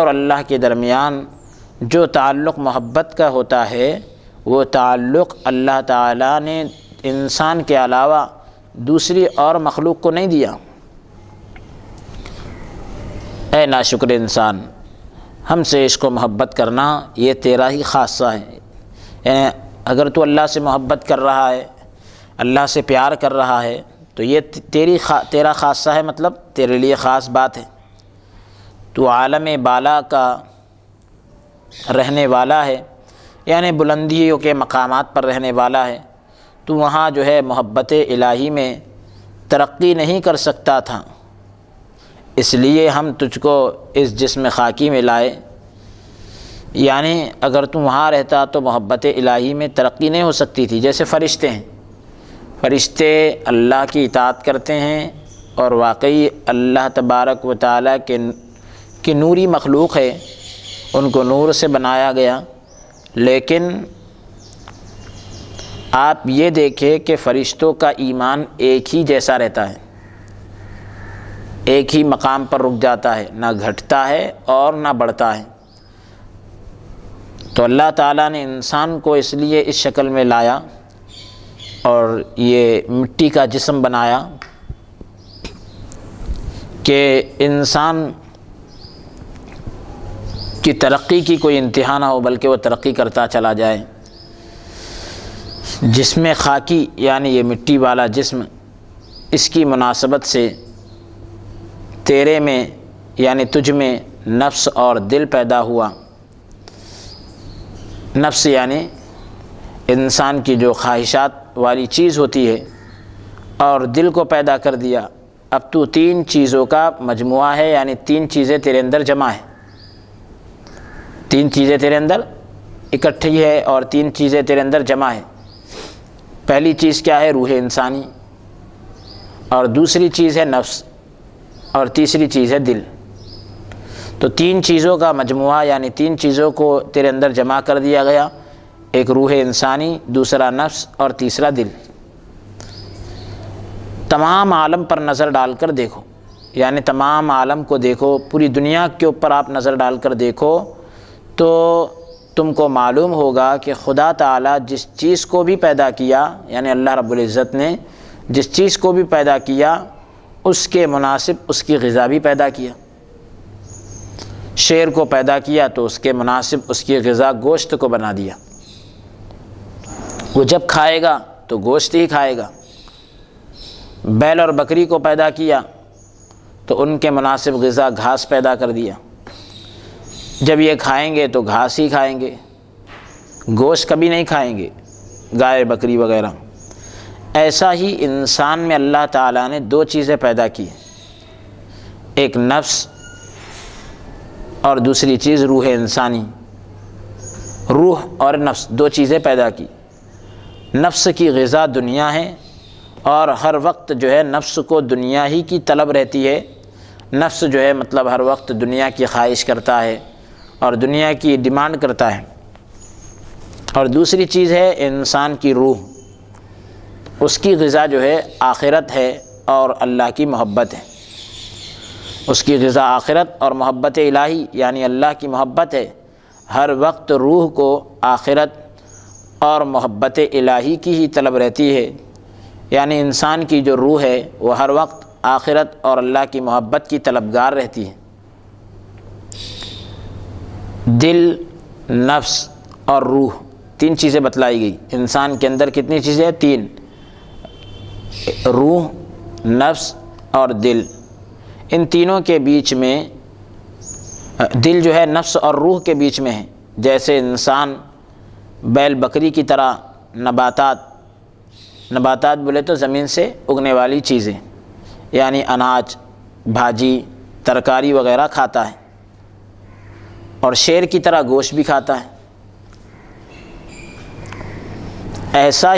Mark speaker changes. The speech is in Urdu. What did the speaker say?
Speaker 1: اور اللہ کے درمیان جو تعلق محبت کا ہوتا ہے وہ تعلق اللہ تعالیٰ نے انسان کے علاوہ دوسری اور مخلوق کو نہیں دیا۔ اے ناشکر انسان، ہم سے عشق و محبت کرنا یہ تیرا ہی خاصہ ہے، یعنی اگر تو اللہ سے محبت کر رہا ہے، اللہ سے پیار کر رہا ہے تو یہ تیرا خاصہ ہے، مطلب تیرے لیے خاص بات ہے۔ تو عالم بالا کا رہنے والا ہے، یعنی بلندیوں کے مقامات پر رہنے والا ہے، تو وہاں جو ہے محبت الہی میں ترقی نہیں کر سکتا تھا، اس لیے ہم تجھ کو اس جسم خاکی میں لائے۔ یعنی اگر تم وہاں رہتا تو محبت الہی میں ترقی نہیں ہو سکتی تھی۔ جیسے فرشتے ہیں، فرشتے اللہ کی اطاعت کرتے ہیں اور واقعی اللہ تبارک و تعالیٰ کی نوری مخلوق ہے، ان کو نور سے بنایا گیا، لیکن آپ یہ دیکھیں کہ فرشتوں کا ایمان ایک ہی جیسا رہتا ہے، ایک ہی مقام پر رک جاتا ہے، نہ گھٹتا ہے اور نہ بڑھتا ہے۔ تو اللہ تعالیٰ نے انسان کو اس لیے اس شکل میں لایا اور یہ مٹی کا جسم بنایا کہ انسان کی ترقی کی کوئی انتہا نہ ہو، بلکہ وہ ترقی کرتا چلا جائے۔ جسم خاکی یعنی یہ مٹی والا جسم، اس کی مناسبت سے تیرے میں یعنی تجھ میں نفس اور دل پیدا ہوا۔ نفس یعنی انسان کی جو خواہشات والی چیز ہوتی ہے، اور دل کو پیدا کر دیا۔ اب تو تین چیزوں کا مجموعہ ہے، یعنی تین چیزیں تیرے اندر جمع ہیں، تین چیزیں تیرے اندر اکٹھی ہے اور تین چیزیں تیرے اندر جمع ہے۔ پہلی چیز کیا ہے؟ روح انسانی، اور دوسری چیز ہے نفس، اور تیسری چیز ہے دل۔ تو تین چیزوں کا مجموعہ یعنی تین چیزوں کو تیرے اندر جمع کر دیا گیا، ایک روح انسانی، دوسرا نفس اور تیسرا دل۔ تمام عالم پر نظر ڈال کر دیکھو، یعنی تمام عالم کو دیکھو، پوری دنیا کے اوپر آپ نظر ڈال کر دیکھو تو تم کو معلوم ہوگا کہ خدا تعالیٰ جس چیز کو بھی پیدا کیا، یعنی اللہ رب العزت نے جس چیز کو بھی پیدا کیا اس کے مناسب اس کی غذا بھی پیدا کیا۔ شیر کو پیدا کیا تو اس کے مناسب اس کی غذا گوشت کو بنا دیا، وہ جب کھائے گا تو گوشت ہی کھائے گا۔ بیل اور بکری کو پیدا کیا تو ان کے مناسب غذا گھاس پیدا کر دیا، جب یہ کھائیں گے تو گھاس ہی کھائیں گے، گوشت کبھی نہیں کھائیں گے، گائے بکری وغیرہ۔ ایسا ہی انسان میں اللہ تعالیٰ نے دو چیزیں پیدا کی، ایک نفس اور دوسری چیز روح انسانی۔ روح اور نفس دو چیزیں پیدا کی۔ نفس کی غذا دنیا ہے، اور ہر وقت جو ہے نفس کو دنیا ہی کی طلب رہتی ہے، نفس جو ہے مطلب ہر وقت دنیا کی خواہش کرتا ہے اور دنیا کی ڈیمانڈ کرتا ہے۔ اور دوسری چیز ہے انسان کی روح، اس کی غذا جو ہے آخرت ہے اور اللہ کی محبت ہے، اس کی غذا آخرت اور محبت الہی یعنی اللہ کی محبت ہے۔ ہر وقت روح کو آخرت اور محبت الہی کی ہی طلب رہتی ہے، یعنی انسان کی جو روح ہے وہ ہر وقت آخرت اور اللہ کی محبت کی طلبگار رہتی ہے۔ دل، نفس اور روح، تین چیزیں بتلائی گئی۔ انسان کے اندر کتنی چیزیں ہیں؟ تین، روح، نفس اور دل۔ ان تینوں کے بیچ میں دل جو ہے نفس اور روح کے بیچ میں ہے۔ جیسے انسان بیل بکری کی طرح نباتات بولے تو زمین سے اگنے والی چیزیں، یعنی اناج، بھاجی، ترکاری وغیرہ کھاتا ہے، اور شیر کی طرح گوشت بھی کھاتا ہے۔ ایسا